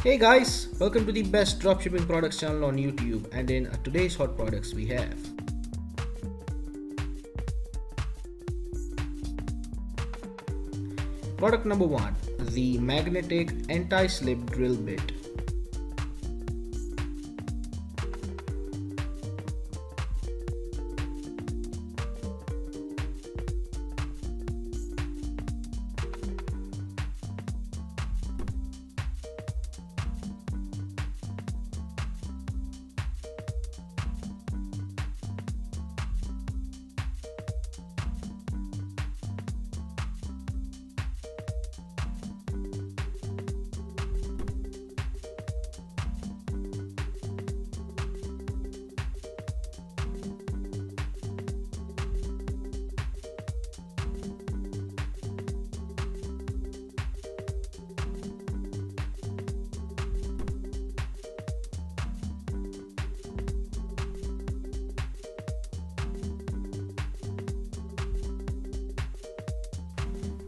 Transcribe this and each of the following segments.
Hey guys, welcome to the best dropshipping products channel on YouTube, and in today's hot products we have product number 1, the magnetic anti-slip drill bit.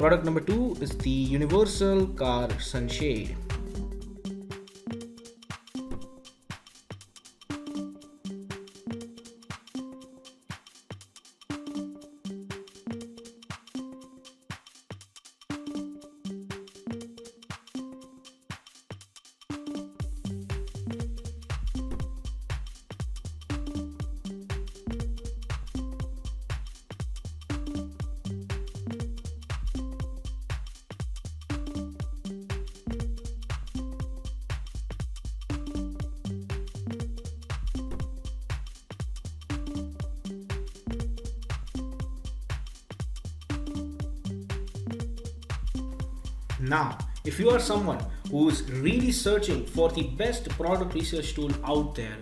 Product number 2 is the universal car sunshade. Now, if you are someone who's really searching for the best product research tool out there,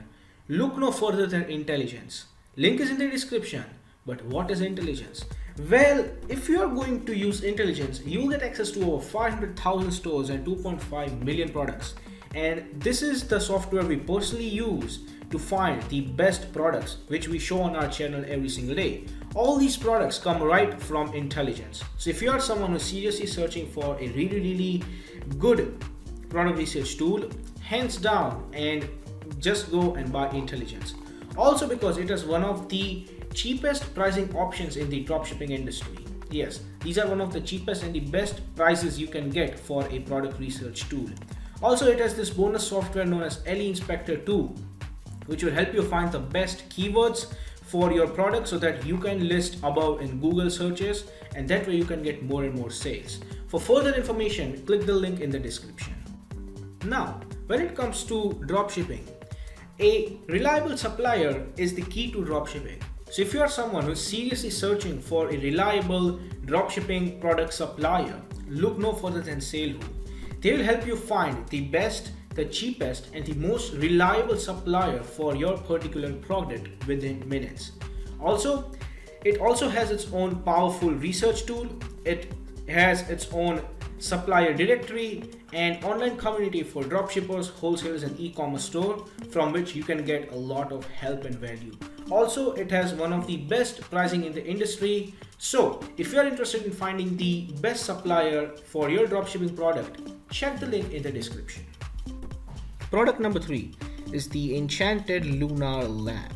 look no further than Intelligence. Link is in the description. But what is Intelligence? Well, if you are going to use Intelligence, you'll get access to over 500,000 stores and 2.5 million products. And this is the software we personally use to find the best products which we show on our channel every single day. All these products come right from Intelligence. So if you are someone who's seriously searching for a really good product research tool, hands down, and just go and buy Intelligence. Also because it is one of the cheapest pricing options in the dropshipping industry. Yes, these are one of the cheapest and the best prices you can get for a product research tool. Also, it has this bonus software known as LE Inspector 2, which will help you find the best keywords for your product so that you can list above in Google searches, and that way you can get more and more sales. For further information, click the link in the description. Now, when it comes to dropshipping, a reliable supplier is the key to dropshipping. So if you are someone who is seriously searching for a reliable dropshipping product supplier, look no further than Salehu. They will help you find the best, the cheapest, and the most reliable supplier for your particular product within minutes. Also, it also has its own powerful research tool. It has its own supplier directory and online community for dropshippers, wholesalers, and e-commerce store from which you can get a lot of help and value. Also, it has one of the best pricing in the industry. So, if you are interested in finding the best supplier for your dropshipping product, check the link in the description. Product number 3 is the Enchanted LUNAR lamp.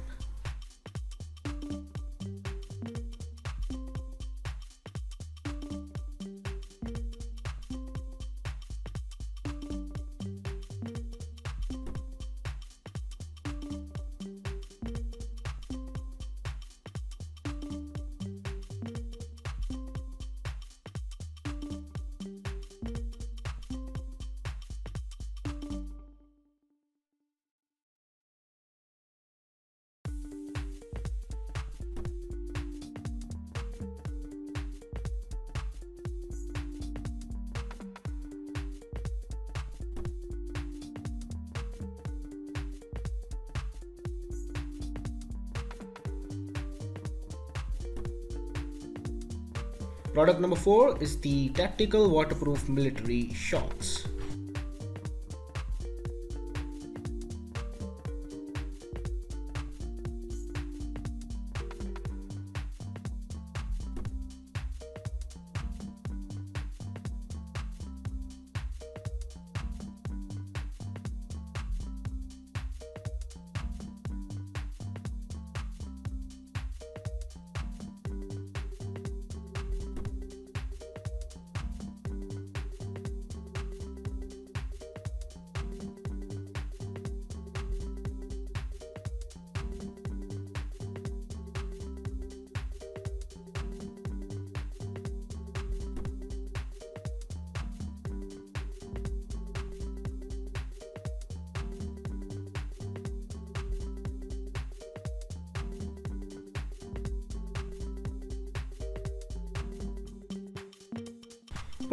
Product number 4 is the Tactical Waterproof Military Shorts.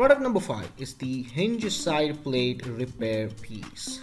Product number 5 is the hinge side plate repair piece.